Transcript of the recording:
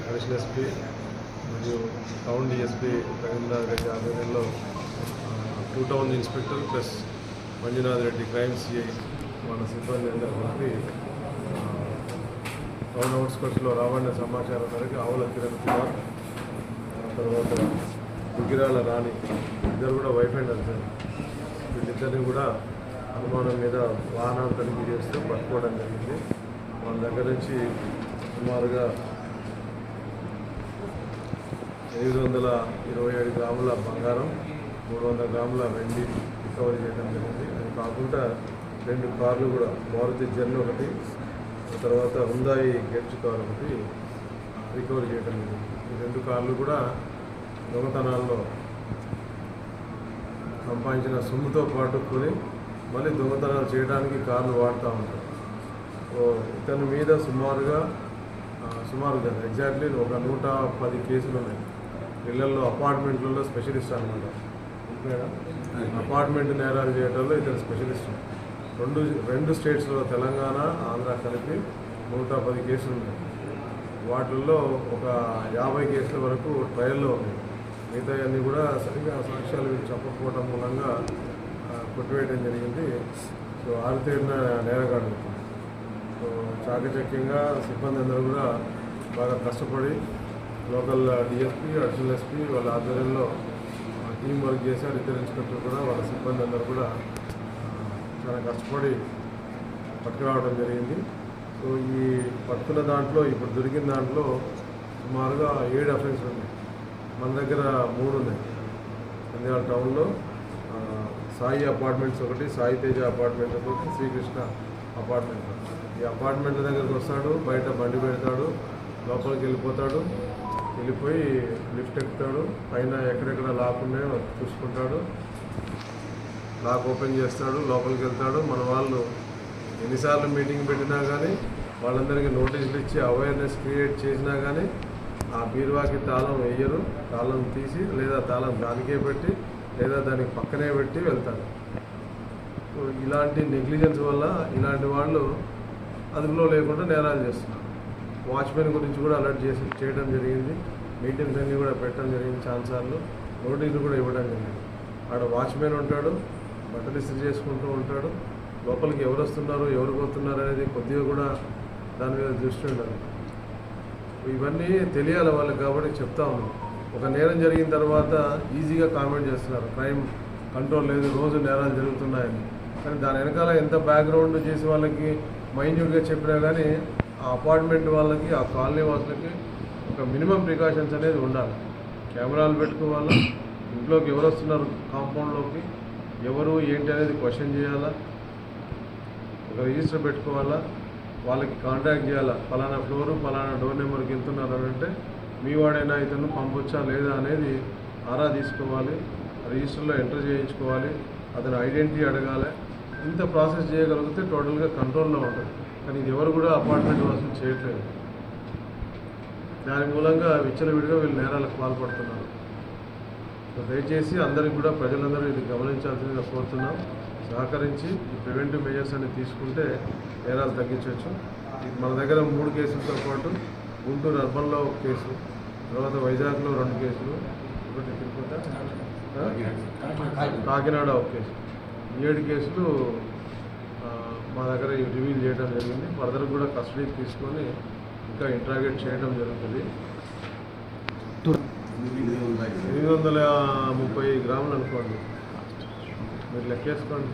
Additional SP మరియు town DSP Rabindranath Reddy ఆధ్వర్యంలో 2 town inspector plus Manjunath Reddy crime CI వాళ్ళ సిబ్బంది అందరూ కలిపి టౌన్ అవుట్స్కట్స్లో రాబడిన సమాచారం మేరకు ఆవుల కిరణ్ కుమార్, తర్వాత దుగ్గిరాల రాణి ఇద్దరు కూడా వైఫ్ అండ్ హస్బెండ్, వీళ్ళిద్దరిని కూడా అనుమానం మీద వాహనాలు తనిఖీ చేస్తూ పట్టుకోవడం జరిగింది. వాళ్ళ దగ్గర నుంచి సుమారుగా 827 గ్రాముల బంగారం, 300 గ్రాముల వెండి రికవరీ చేయడం జరిగింది. అది కాకుండా 2 కార్లు కూడా, మారుతి జెన్ ఒకటి, తర్వాత హుందాయి గెడ్జ్ కార్ ఒకటి రికవరీ చేయడం జరిగింది. ఈ 2 కార్లు కూడా దొంగతనాల్లో సంపాదించిన సొమ్ముతో పాటు కొని మళ్ళీ దొంగతనాలు చేయడానికి కార్లు వాడుతూ ఉంటారు. ఇతని మీద సుమారుగా ఎగ్జాక్ట్లీ ఒక 110 కేసులు ఉన్నాయి. ఇళ్లలో అపార్ట్మెంట్లలో స్పెషలిస్ట్ అనమాట. అపార్ట్మెంట్ నేరాలు చేయడంలో ఇతను స్పెషలిస్ట్. రెండు స్టేట్స్లో తెలంగాణ, ఆంధ్ర కలిపి 110 కేసులు ఉన్నాయి. వాటిల్లో ఒక 50 కేసుల వరకు ట్రయల్లో ఉన్నాయి. మిగతా అన్నీ కూడా సరిగ్గా సాక్ష్యాలు చెప్పకపోవడం మూలంగా కొట్టివేయడం జరిగింది. సో ఆరితేరిన నేరగాడు. సో చాకచక్యంగా సిబ్బంది అందరూ కూడా బాగా కష్టపడి లోకల్ డిఎస్పీ, అడిషనల్ ఎస్పీ వాళ్ళ ఆధ్వర్యంలో టీం వర్క్ చేశారు. ఇద్దరు ఇన్స్పెక్టర్ కూడా వాళ్ళ సిబ్బంది అందరూ కూడా చాలా కష్టపడి పట్టుకురావడం జరిగింది. సో ఈ పట్టుకున్న దాంట్లో ఇప్పుడు దొరికిన దాంట్లో సుమారుగా 7 అఫెన్స్లు ఉన్నాయి. మన దగ్గర 3 ఉన్నాయి. నంద్యాల టౌన్లో సాయి అపార్ట్మెంట్స్ ఒకటి, సాయి తేజ అపార్ట్మెంట్ ఒకటి, శ్రీకృష్ణ అపార్ట్మెంట్. ఈ అపార్ట్మెంట్ దగ్గరకు వస్తాడు, బయట బండి పెడతాడు, లోపలికి వెళ్ళిపోయి లిఫ్ట్ ఎక్కుతాడు, పైన ఎక్కడెక్కడ లాక్ ఉన్నాయో చూసుకుంటాడు, లాక్ ఓపెన్ చేస్తాడు, లోపలికి వెళ్తాడు. మన వాళ్ళు ఎన్నిసార్లు మీటింగ్ పెట్టినా కానీ, వాళ్ళందరికీ నోటీసులు ఇచ్చి అవేర్నెస్ క్రియేట్ చేసినా కానీ ఆ బీరువాకి తాళం వేయరు. తాళం తీసి లేదా తాళం దానికే పెట్టి లేదా దానికి పక్కనే పెట్టి వెళ్తారు. ఇలాంటి నెగ్లిజెన్స్ వల్ల ఇలాంటి వాళ్ళు అదుపులో లేకుండా నేరాలు చేస్తున్నారు. వాచ్మెన్ గురించి కూడా అలర్ట్ చేయడం జరిగింది. మీటింగ్స్ అన్నీ కూడా పెట్టడం జరిగింది. ఛాన్సార్లు నోటీసులు కూడా ఇవ్వడం జరిగింది. ఆడ వాచ్మెన్ ఉంటాడు, బట్టలు ఇస్త్రీ చేసుకుంటూ ఉంటాడు. లోపలికి ఎవరు వస్తున్నారు, ఎవరు పోతున్నారు అనేది కొద్దిగా కూడా దాని మీద దృష్టి ఉండాలి. ఇవన్నీ తెలియాలి వాళ్ళకి, కాబట్టి చెప్తా ఉన్నాం. ఒక నేరం జరిగిన తర్వాత ఈజీగా కామెంట్ చేస్తున్నారు, క్రైమ్ కంట్రోల్ లేదు, రోజు నేరాలు జరుగుతున్నాయని. కానీ దాని వెనకాల ఎంత బ్యాక్గ్రౌండ్ చేసి వాళ్ళకి మైన్యూట్గా చెప్పినా కానీ ఆ అపార్ట్మెంట్ వాళ్ళకి, ఆ కాలనీ వాళ్ళకి ఒక మినిమం ప్రికాషన్స్ అనేది ఉండాలి. కెమెరాలు పెట్టుకోవాలా, ఇంట్లోకి ఎవరు వస్తున్నారు, కాంపౌండ్లోకి ఎవరు ఏంటి అనేది క్వశ్చన్ చేయాలా, ఒక రిజిస్టర్ పెట్టుకోవాలా, వాళ్ళకి కాంటాక్ట్ చేయాలా, ఫలానా ఫ్లోరు ఫలానా డోర్ నెంబర్కి వెళ్తున్నారు అని అంటే మీ వాడైనా ఇతను పంపొచ్చా లేదా అనేది ఆరా తీసుకోవాలి, రిజిస్టర్లో ఎంటర్ చేయించుకోవాలి, అతని ఐడెంటిటీ అడగాలి. ఇంత ప్రాసెస్ చేయగలిగితే టోటల్గా కంట్రోల్లో ఉంటుంది. కానీ ఇది ఎవరు కూడా అపార్ట్మెంట్ వాసులు చేయట్లేదు. దాని మూలంగా విచ్చలవిడిగా వీళ్ళు నేరాలకు పాల్పడుతున్నారు. సో దయచేసి అందరికి కూడా, ప్రజలందరూ ఇది గమనించాల్సిందిగా కోరుతున్నాం. సహకరించి ఈ ప్రివెంటివ్ మెజర్స్ అన్ని తీసుకుంటే నేరాలు తగ్గించవచ్చు. మన దగ్గర 3 కేసులతో పాటు గుంటూరు అర్బన్లో 1 కేసు, తర్వాత వైజాగ్లో 2 కేసులు, ఒకటి తిరుపతి, కాకినాడ 1 కేసు, 7 కేసులు మా దగ్గర రివీల్ చేయడం జరిగింది. ఫర్దర్ కూడా కస్టడీకి తీసుకొని ఇంకా ఇంట్రాగేట్ చేయడం జరుగుతుంది. 830 గ్రాములు అనుకోండి, మీరు లెక్కేసుకోండి.